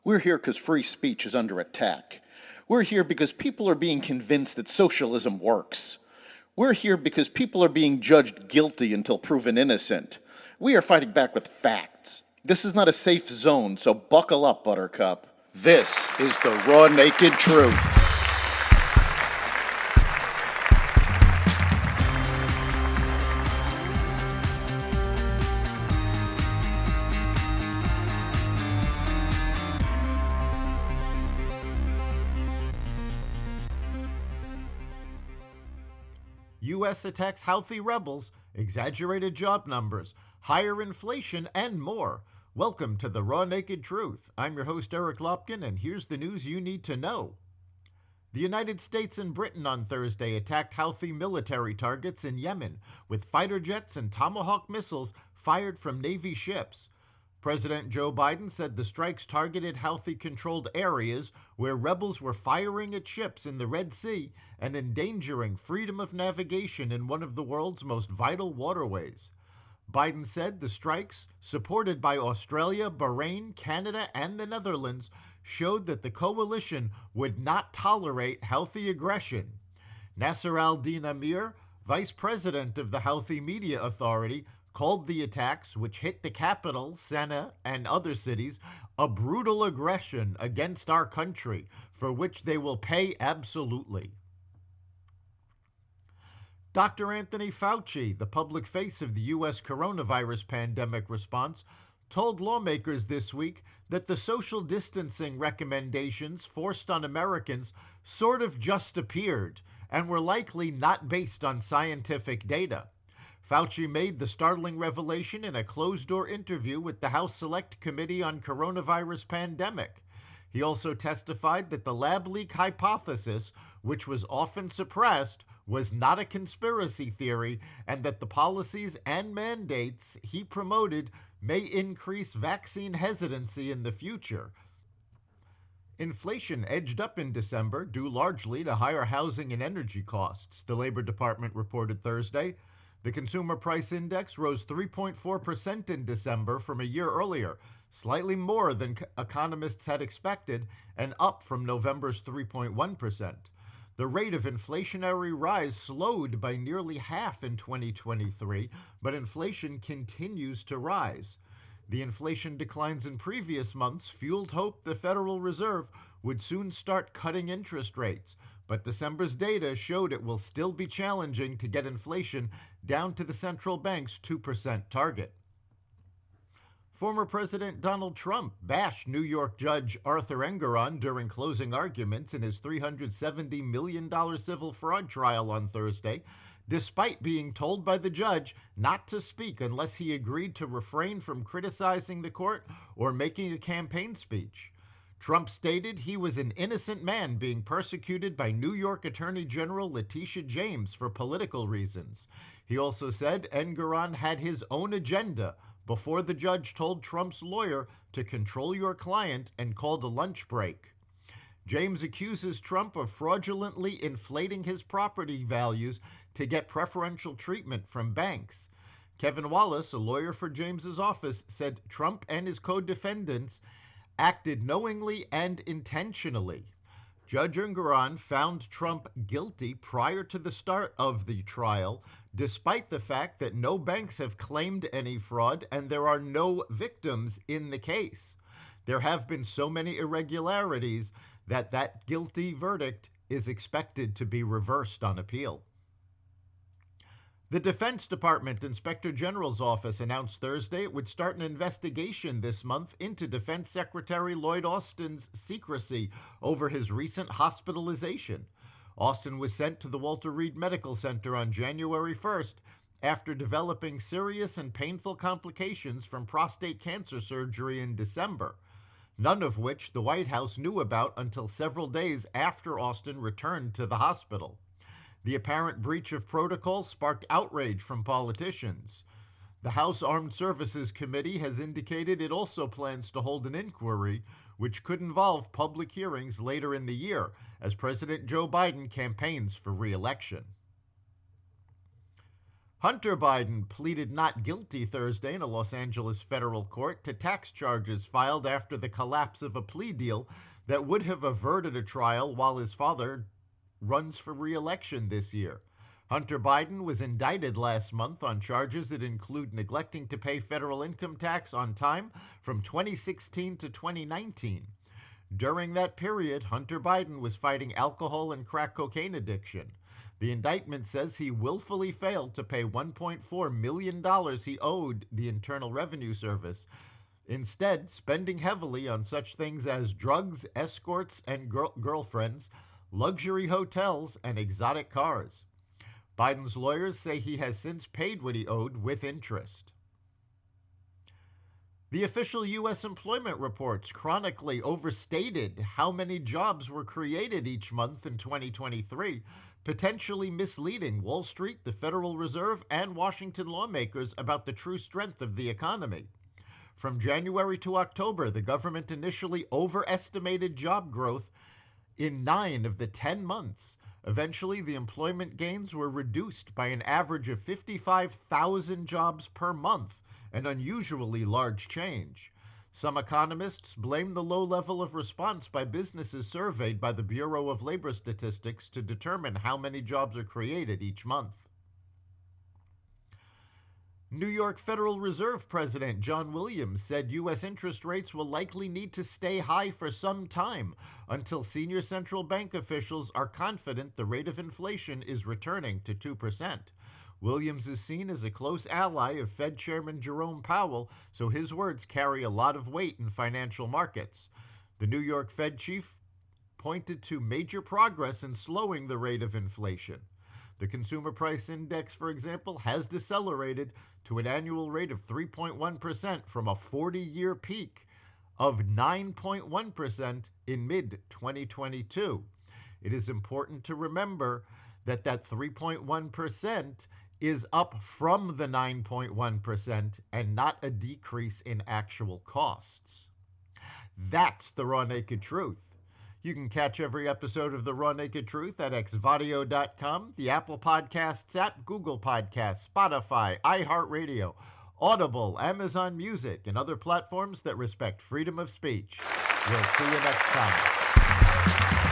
We're here because free speech is under attack. We're here because people are being convinced that socialism works. We're here because people are being judged guilty until proven innocent. We are fighting back with facts. This is not a safe zone, so buckle up, Buttercup. This is the raw, naked truth. U.S. attacks Houthi rebels, exaggerated job numbers, higher inflation, and more. Welcome to the Raw Naked Truth. I'm your host, Eric Lopkin, and here's the news you need to know. The United States and Britain on Thursday attacked Houthi military targets in Yemen with fighter jets and Tomahawk missiles fired from Navy ships. President Joe Biden said the strikes targeted Houthi-controlled areas where rebels were firing at ships in the Red Sea and endangering freedom of navigation in one of the world's most vital waterways. Biden said the strikes, supported by Australia, Bahrain, Canada, and the Netherlands, showed that the coalition would not tolerate Houthi aggression. Nasser al-Din Amir, vice president of the Houthi Media Authority, called the attacks, which hit the capital, Sana'a, and other cities, a brutal aggression against our country, for which they will pay absolutely. Dr. Anthony Fauci, the public face of the U.S. coronavirus pandemic response, told lawmakers this week that the social distancing recommendations forced on Americans sort of just appeared and were likely not based on scientific data. Fauci made the startling revelation in a closed-door interview with the House Select Committee on Coronavirus Pandemic. He also testified that the lab leak hypothesis, which was often suppressed, was not a conspiracy theory, and that the policies and mandates he promoted may increase vaccine hesitancy in the future. Inflation edged up in December, due largely to higher housing and energy costs, the Labor Department reported Thursday. The Consumer Price Index rose 3.4% in December from a year earlier, slightly more than economists had expected, and up from November's 3.1%. The rate of inflationary rise slowed by nearly half in 2023, but inflation continues to rise. The inflation declines in previous months fueled hope the Federal Reserve would soon start cutting interest rates, but December's data showed it will still be challenging to get inflation down to the central bank's 2% target. Former President Donald Trump bashed New York Judge Arthur Engoron during closing arguments in his $370 million civil fraud trial on Thursday, despite being told by the judge not to speak unless he agreed to refrain from criticizing the court or making a campaign speech. Trump stated he was an innocent man being persecuted by New York Attorney General Letitia James for political reasons. He also said Engoron had his own agenda before the judge told Trump's lawyer to control your client and called a lunch break. James accuses Trump of fraudulently inflating his property values to get preferential treatment from banks. Kevin Wallace, a lawyer for James's office, said Trump and his co-defendants acted knowingly and intentionally. Judge Engoron found Trump guilty prior to the start of the trial, despite the fact that no banks have claimed any fraud and there are no victims in the case. There have been so many irregularities that guilty verdict is expected to be reversed on appeal. The Defense Department Inspector General's office announced Thursday it would start an investigation this month into Defense Secretary Lloyd Austin's secrecy over his recent hospitalization. Austin was sent to the Walter Reed Medical Center on January 1st after developing serious and painful complications from prostate cancer surgery in December, none of which the White House knew about until several days after Austin returned to the hospital. The apparent breach of protocol sparked outrage from politicians. The House Armed Services Committee has indicated it also plans to hold an inquiry, which could involve public hearings later in the year, as President Joe Biden campaigns for re-election. Hunter Biden pleaded not guilty Thursday in a Los Angeles federal court to tax charges filed after the collapse of a plea deal that would have averted a trial while his father runs for re-election this year. Hunter Biden was indicted last month on charges that include neglecting to pay federal income tax on time from 2016 to 2019. During that period, Hunter Biden was fighting alcohol and crack cocaine addiction. The indictment says he willfully failed to pay $1.4 million he owed the Internal Revenue Service, instead spending heavily on such things as drugs, escorts, and girlfriends, luxury hotels, and exotic cars. Biden's lawyers say he has since paid what he owed with interest. The official U.S. employment reports chronically overstated how many jobs were created each month in 2023, potentially misleading Wall Street, the Federal Reserve, and Washington lawmakers about the true strength of the economy. From January to October, the government initially overestimated job growth in 9 of the 10 months. Eventually, the employment gains were reduced by an average of 55,000 jobs per month, an unusually large change. Some economists blame the low level of response by businesses surveyed by the Bureau of Labor Statistics to determine how many jobs are created each month. New York Federal Reserve President John Williams said U.S. interest rates will likely need to stay high for some time until senior central bank officials are confident the rate of inflation is returning to 2%. Williams is seen as a close ally of Fed Chairman Jerome Powell, so his words carry a lot of weight in financial markets. The New York Fed chief pointed to major progress in slowing the rate of inflation. The Consumer Price Index, for example, has decelerated to an annual rate of 3.1% from a 40-year peak of 9.1% in mid-2022. It is important to remember that 3.1% is up from the 9.1% and not a decrease in actual costs. That's the Raw Naked Truth. You can catch every episode of The Raw Naked Truth at xvadio.com, the Apple Podcasts app, Google Podcasts, Spotify, iHeartRadio, Audible, Amazon Music, and other platforms that respect freedom of speech. We'll see you next time.